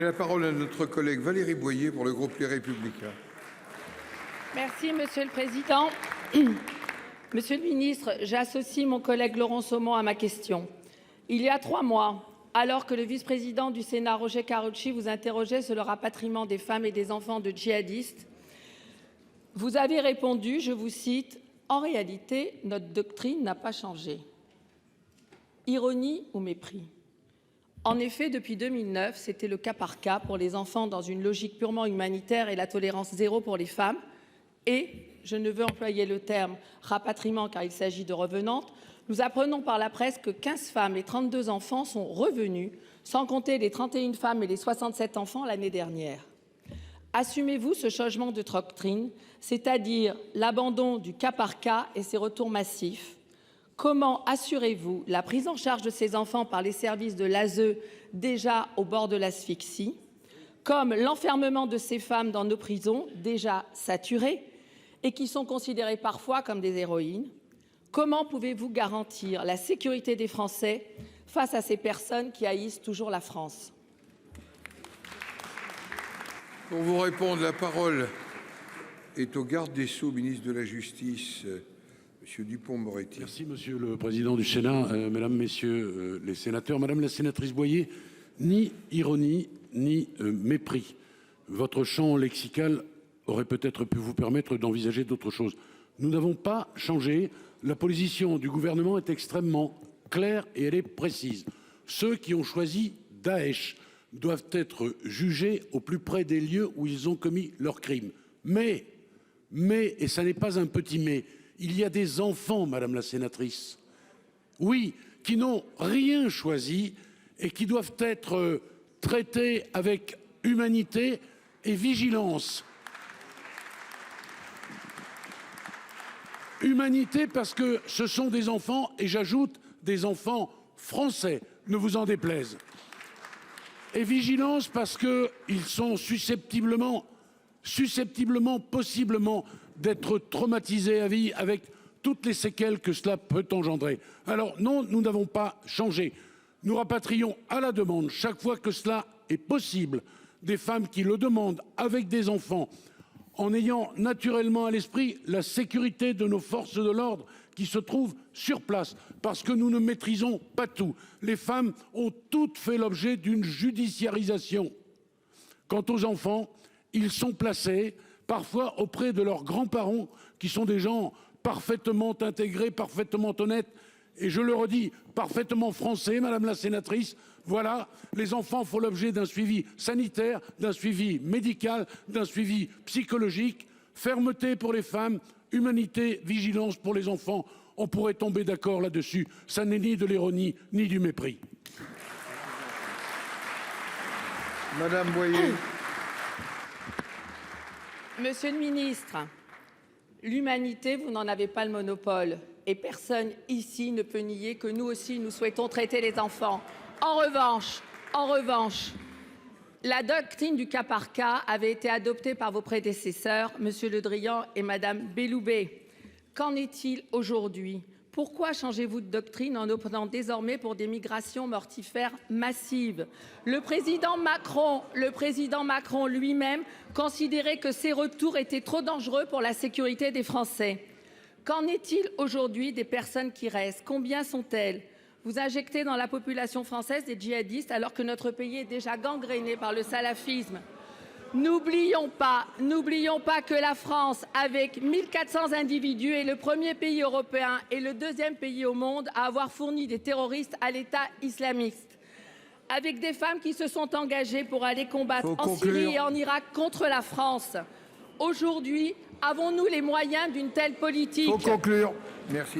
La parole à notre collègue Valérie Boyer pour le groupe Les Républicains. Merci, Monsieur le Président. Monsieur le Ministre, j'associe mon collègue Laurent Somon à ma question. Il y a 3 mois, alors que le vice-président du Sénat, Roger Karoutchi, vous interrogeait sur le rapatriement des femmes et des enfants de djihadistes, vous avez répondu, je vous cite, « En réalité, notre doctrine n'a pas changé ». Ironie ou mépris? En effet, depuis 2009, c'était le cas par cas pour les enfants dans une logique purement humanitaire et la tolérance zéro pour les femmes. Et, je ne veux employer le terme rapatriement car il s'agit de revenantes, nous apprenons par la presse que 15 femmes et 32 enfants sont revenus, sans compter les 31 femmes et les 67 enfants l'année dernière. Assumez-vous ce changement de doctrine, c'est-à-dire l'abandon du cas par cas et ses retours massifs? Comment assurez-vous la prise en charge de ces enfants par les services de l'ASE déjà au bord de l'asphyxie, comme l'enfermement de ces femmes dans nos prisons déjà saturées et qui sont considérées parfois comme des héroïnes? Comment pouvez-vous garantir la sécurité des Français face à ces personnes qui haïssent toujours la France? Pour vous répondre, la parole est au garde des Sceaux, ministre de la Justice, Monsieur Dupond-Moretti. Merci, Monsieur le Président du Sénat, Mesdames, Messieurs les sénateurs. Madame la sénatrice Boyer, ni ironie ni mépris. Votre champ lexical aurait peut-être pu vous permettre d'envisager d'autres choses. Nous n'avons pas changé. La position du gouvernement est extrêmement claire et elle est précise. Ceux qui ont choisi Daesh doivent être jugés au plus près des lieux où ils ont commis leurs crimes. Mais, et ça n'est pas un petit mais, il y a des enfants, Madame la sénatrice, oui, qui n'ont rien choisi et qui doivent être traités avec humanité et vigilance. Humanité parce que ce sont des enfants, et j'ajoute des enfants français, ne vous en déplaise. Et vigilance parce qu'ils sont susceptiblement, possiblement, d'être traumatisés à vie avec toutes les séquelles que cela peut engendrer. Alors non, nous n'avons pas changé. Nous rapatrions à la demande, chaque fois que cela est possible, des femmes qui le demandent avec des enfants, en ayant naturellement à l'esprit la sécurité de nos forces de l'ordre qui se trouvent sur place, parce que nous ne maîtrisons pas tout. Les femmes ont toutes fait l'objet d'une judiciarisation. Quant aux enfants, ils sont placés parfois auprès de leurs grands-parents qui sont des gens parfaitement intégrés, parfaitement honnêtes et je le redis, parfaitement français, Madame la sénatrice. Voilà, les enfants font l'objet d'un suivi sanitaire, d'un suivi médical, d'un suivi psychologique. Fermeté pour les femmes, humanité, vigilance pour les enfants. On pourrait tomber d'accord là-dessus. Ça n'est ni de l'ironie ni du mépris. Madame Boyer. Monsieur le ministre, l'humanité, vous n'en avez pas le monopole. Et personne ici ne peut nier que nous aussi, nous souhaitons traiter les enfants. En revanche, la doctrine du cas par cas avait été adoptée par vos prédécesseurs, Monsieur Le Drian et Madame Belloubet. Qu'en est-il aujourd'hui? Pourquoi changez-vous de doctrine en optant désormais pour des migrations mortifères massives? Le président Macron lui-même considérait que ces retours étaient trop dangereux pour la sécurité des Français. Qu'en est-il aujourd'hui des personnes qui restent? Combien sont-elles? Vous injectez dans la population française des djihadistes alors que notre pays est déjà gangréné par le salafisme. N'oublions pas que la France, avec 1400 individus, est le premier pays européen et le deuxième pays au monde à avoir fourni des terroristes à l'État islamiste. Avec des femmes qui se sont engagées pour aller combattre en Syrie et en Irak contre la France. Aujourd'hui, avons-nous les moyens d'une telle politique? Faut conclure. Merci.